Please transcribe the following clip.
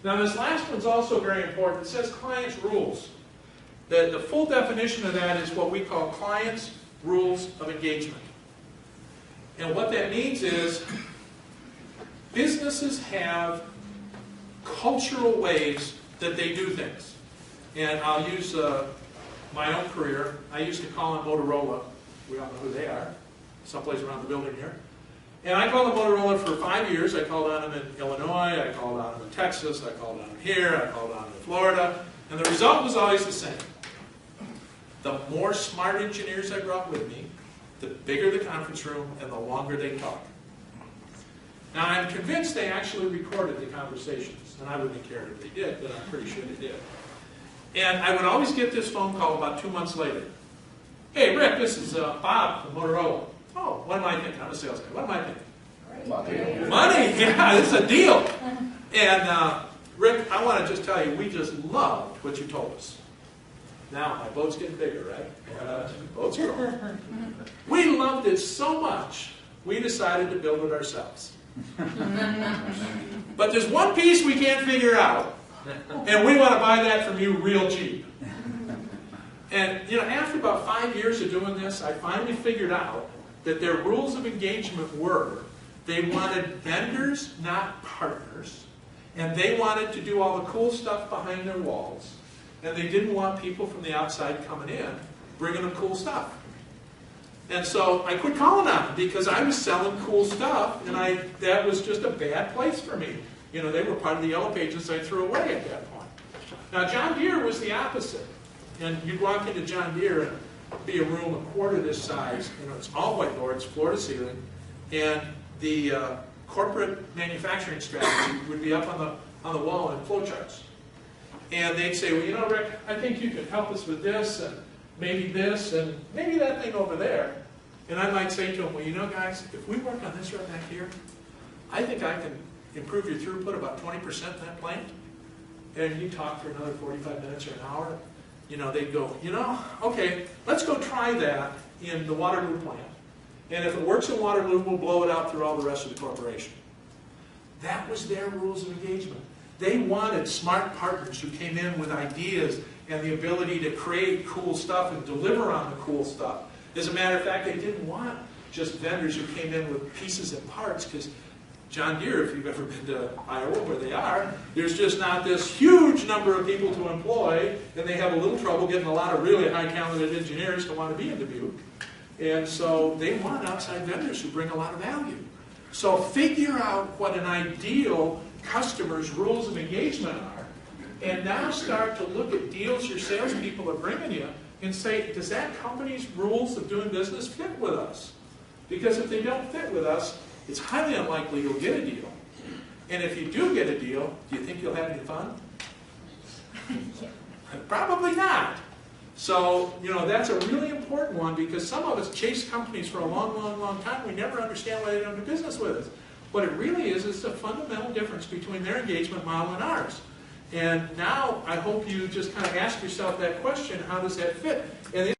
Now this last one's also very important. It says clients' rules. The full definition of that is what we call clients' rules of engagement. And what that means is businesses have cultural ways that they do things. And I'll use my own career. I used to call on Motorola. We all know who they are, someplace around the building here. And I called on Motorola for 5 years. I called on them in Illinois, I called on them in Texas, I called on them here, I called on them in Florida. And the result was always the same. The more smart engineers I brought with me, the bigger the conference room and the longer they talk. Now I'm convinced they actually recorded the conversations, and I wouldn't have cared if they did, but I'm pretty sure they did. And I would always get this phone call about 2 months later. Hey Rick, this is Bob from Motorola. Oh, what am I thinking? I'm a sales guy. What am I thinking? Money! Yeah, this is a deal. And Rick, I want to just tell you, we just loved what you told us. Now, my boat's getting bigger, right? Boat's growing. We loved it so much, we decided to build it ourselves. But there's one piece we can't figure out, and we want to buy that from you real cheap. And after about 5 years of doing this, I finally figured out that their rules of engagement were they wanted vendors, not partners, and they wanted to do all the cool stuff behind their walls, and they didn't want people from the outside coming in, bringing them cool stuff. And so I quit calling on them because I was selling cool stuff, and that was just a bad place for me. They were part of the Yellow Pages I threw away at that point. Now John Deere was the opposite. And you'd walk into John Deere and be a room a quarter this size. It's all whiteboards, floor to ceiling, and the corporate manufacturing strategy would be up on the wall in flowcharts. And they'd say, well, Rick, I think you could help us with this, and maybe that thing over there. And I might say to them, well, guys, if we work on this right back here, I think I can improve your throughput about 20% in that plant. And you talk for another 45 minutes or an hour. They'd go, okay, let's go try that in the Waterloo plant. And if it works in Waterloo, we'll blow it out through all the rest of the corporation. That was their rules of engagement. They wanted smart partners who came in with ideas and the ability to create cool stuff and deliver on the cool stuff. As a matter of fact, they didn't want just vendors who came in with pieces and parts, because John Deere, if you've ever been to Iowa, where they are, there's just not this huge number of people to employ, and they have a little trouble getting a lot of really high-talented engineers to want to be in Dubuque. And so they want outside vendors who bring a lot of value. So figure out what an ideal customer's rules of engagement are, and now start to look at deals your salespeople are bringing you and say, does that company's rules of doing business fit with us? Because if they don't fit with us, it's highly unlikely you'll get a deal. And if you do get a deal, do you think you'll have any fun? Probably not. So, that's a really important one, because some of us chase companies for a long, long, long time. We never understand why they don't do business with us. What it really is a fundamental difference between their engagement model and ours. And now I hope you just kind of ask yourself that question, how does that fit? And